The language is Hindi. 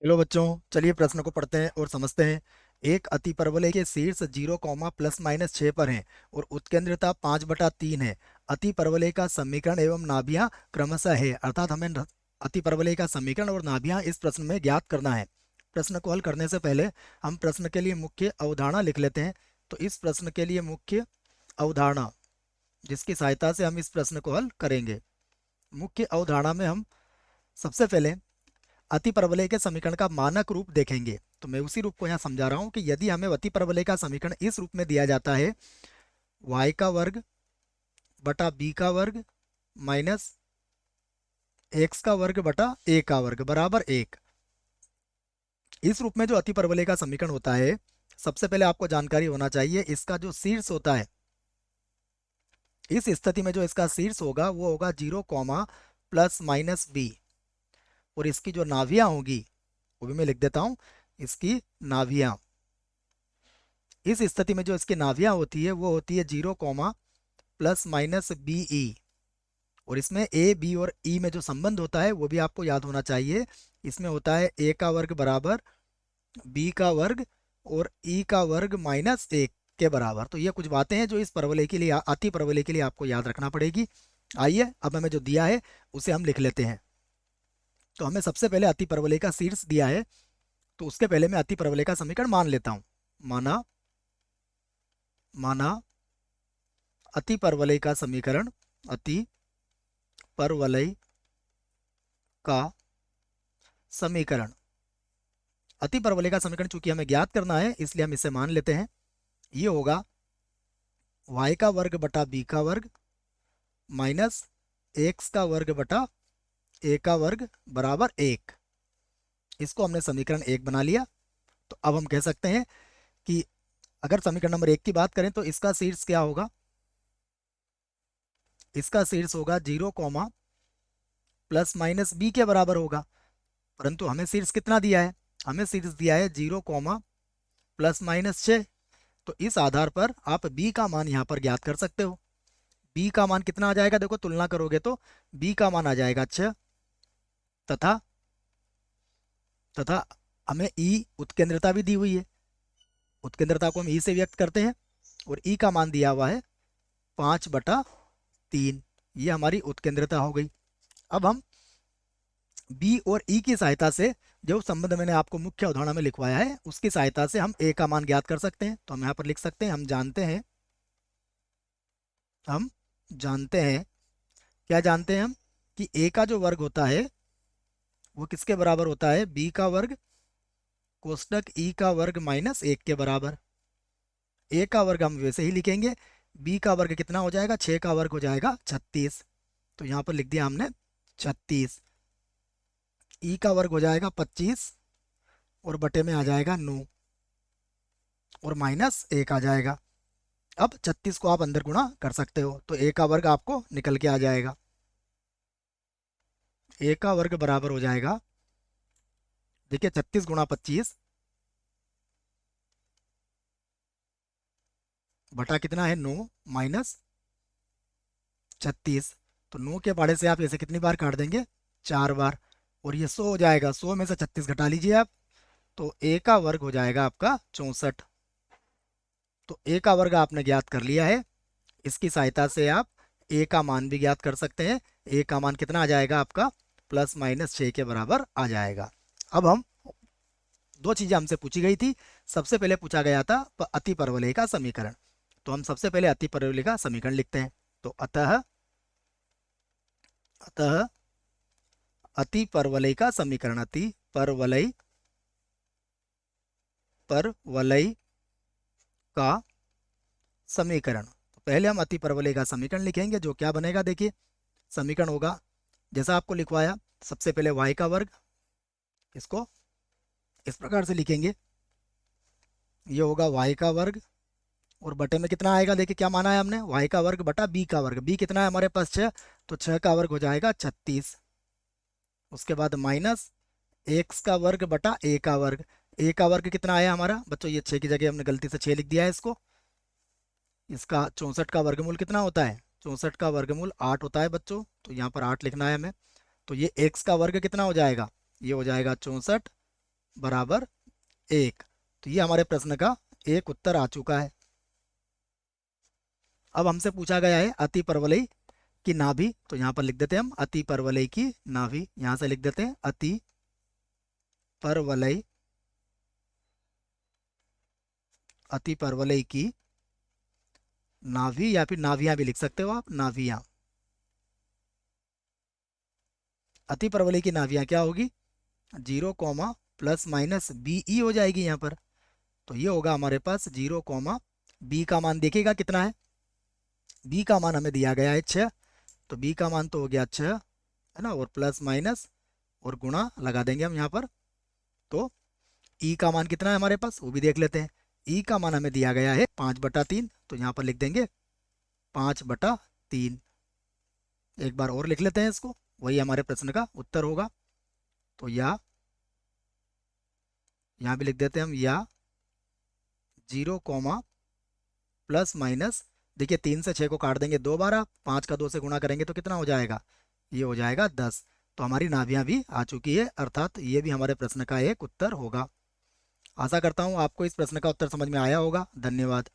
हेलो बच्चों, चलिए प्रश्न को पढ़ते हैं और समझते हैं। एक अतिपरवलय के शीर्ष 0, प्लस माइनस 6 पर है और उत्केंद्रता 5/3 है। अतिपरवलय का समीकरण एवं नाभियां क्रमशः है। अर्थात हमें अतिपरवलय का समीकरण और नाभियां इस प्रश्न में ज्ञात करना है। प्रश्न को हल करने से पहले हम प्रश्न के लिए मुख्य अवधारणा लिख लेते हैं। तो इस प्रश्न के लिए मुख्य अवधारणा जिसकी सहायता से हम इस प्रश्न को हल करेंगे, मुख्य अवधारणा में हम सबसे पहले अतिपरवलय के समीकरण का मानक रूप देखेंगे। तो मैं उसी रूप को यहाँ समझा रहा हूँ कि यदि हमें अतिपरवलय का समीकरण इस रूप में दिया जाता है, y का वर्ग बटा b का वर्ग माइनस x का वर्ग बटा a का वर्ग बराबर 1। इस रूप में जो अतिपरवलय का समीकरण होता है, सबसे पहले आपको जानकारी होना चाहिए इसका जो शीर्ष होता है, इस स्थिति में जो इसका शीर्ष होगा वो होगा 0, प्लस माइनस b। और इसकी जो नाभियां होगी वो भी मैं लिख देता हूँ, इसकी नाभियां। इस स्थिति में जो इसकी नाभियां होती है वो होती है 0, प्लस माइनस बी ई। और इसमें ए बी और ई में जो संबंध होता है वो भी आपको याद होना चाहिए। इसमें होता है ए का वर्ग बराबर बी का वर्ग और ई का वर्ग माइनस 1 के बराबर। तो ये कुछ बातें हैं जो इस परवलय के लिए, अति परवलय के लिए आपको याद रखना पड़ेगी। आइए अब हमें जो दिया है उसे हम लिख लेते हैं। तो हमें सबसे पहले अति परवलय का शीर्ष दिया है, तो उसके पहले मैं अति परवलय का समीकरण मान लेता हूं। माना माना अति परवलय का समीकरण, अति परवलय का समीकरण, अति परवलय का समीकरण चूंकि हमें ज्ञात करना है इसलिए हम इसे मान लेते हैं। ये होगा y का वर्ग बटा b का वर्ग माइनस x का वर्ग बटा a का वर्ग बराबर 1। इसको हमने समीकरण 1 बना लिया। तो अब हम कह सकते हैं कि अगर समीकरण नंबर 1 की बात करें तो इसका शीर्ष क्या होगा, इसका शीर्ष होगा 0, प्लस माइनस b के बराबर होगा। परंतु हमें शीर्ष कितना दिया है, हमें शीर्ष दिया है 0, प्लस माइनस 6। तो इस आधार पर आप b का मान यहाँ पर ज्ञात कर सकते हो। b का मान कितना आ जाएगा, देखो तुलना करोगे तो b का मान आ जाएगा 6 तथा तथा हमें e उत्केंद्रता भी दी हुई है। उत्केंद्रता को हम e से व्यक्त करते हैं और e का मान दिया हुआ है 5/3। ये हमारी उत्केंद्रता हो गई। अब हम b और e की सहायता से, जो संबंध मैंने आपको मुख्य अवधारणा में लिखवाया है उसकी सहायता से हम a का मान ज्ञात कर सकते हैं। तो हम यहाँ पर लिख सकते हैं, हम जानते हैं क्या जानते हैं हम कि a का जो वर्ग होता है वो किसके बराबर होता है, b का वर्ग कोष्टक e का वर्ग माइनस 1 के बराबर। a का वर्ग हम वैसे ही लिखेंगे, b का वर्ग कितना हो जाएगा, 6 का वर्ग हो जाएगा 36। तो यहाँ पर लिख दिया हमने 36। e का वर्ग हो जाएगा 25 और बटे में आ जाएगा 9 और माइनस 1 आ जाएगा। अब 36 को आप अंदर गुणा कर सकते हो तो a का वर्ग आपको निकल के आ जाएगा। a का वर्ग बराबर हो जाएगा, देखिए 36 गुणा 25 बटा कितना है 9 माइनस 36। तो 9 के पाड़े से आप ऐसे कितनी बार काट देंगे, 4 बार। और ये 100 हो जाएगा, 100 में से 36 घटा लीजिए आप, तो a का वर्ग हो जाएगा आपका 64। तो a का वर्ग आपने ज्ञात कर लिया है। इसकी सहायता से आप a का मान भी ज्ञात कर सकते हैं। a का मान कितना आ जाएगा आपका, प्लस माइनस 6 के बराबर आ जाएगा। अब हम, दो चीजें हमसे पूछी गई थी। सबसे पहले पूछा गया था अति परवलय का समीकरण। तो हम सबसे पहले अति परवलय का समीकरण लिखते हैं। तो अतः अतः अति परवलय का समीकरण, अति परवलय परवलय का समीकरण। तो पहले हम अति परवलय का समीकरण लिखेंगे, जो क्या बनेगा, देखिए समीकरण होगा जैसा आपको लिखवाया। सबसे पहले y का वर्ग, इसको इस प्रकार से लिखेंगे, ये होगा y का वर्ग और बटे में कितना आएगा, देखिए क्या माना है हमने, y का वर्ग बटा b का वर्ग। b कितना है हमारे पास 6, तो 6 का वर्ग हो जाएगा 36। उसके बाद माइनस x का वर्ग बटा a का वर्ग। a का वर्ग कितना आया हमारा बच्चों, ये 6 की जगह हमने गलती से 6 लिख दिया है इसको। इसका 64 का वर्गमूल कितना होता है, 64 का वर्गमूल 8 होता है बच्चों, तो यहाँ पर 8 लिखना है हमें। तो ये x का वर्ग कितना हो जाएगा, ये हो जाएगा 64 बराबर 1। तो ये हमारे प्रश्न का एक उत्तर आ चुका है। अब हमसे पूछा गया है अति परवलयी की नाभि, तो यहाँ पर लिख देते हैं हम अति परवलयी की नाभि, यहाँ से लिख देते हैं अति परवलयी, अति परवलयी की नाभि, या फिर नाभियां भी लिख सकते हो आप, नाभियां। अति परवलयी की नाभियां क्या होगी, 0, प्लस माइनस बी ई हो जाएगी यहाँ पर। तो ये होगा हमारे पास 0, बी का मान देखिएगा कितना है, बी का मान हमें दिया गया है 6, तो बी का मान तो हो गया 6 है ना, और प्लस माइनस और गुणा लगा देंगे हम यहाँ पर। तो ई का मान कितना है हमारे पास वो भी देख लेते हैं। ई का मान हमें दिया गया है 5/3, तो यहाँ पर लिख देंगे 5/3। एक बार और लिख लेते हैं इसको, वही हमारे प्रश्न का उत्तर होगा। तो या, यहाँ भी लिख देते हैं हम या 0, प्लस माइनस, देखिए 3 से 6 को काट देंगे 2 बार, 5 का 2 से गुणा करेंगे तो कितना हो जाएगा, ये हो जाएगा 10। तो हमारी नाभियां भी आ चुकी है, अर्थात ये भी हमारे प्रश्न का एक उत्तर होगा। आशा करता हूँ आपको इस प्रश्न का उत्तर समझ में आया होगा। धन्यवाद।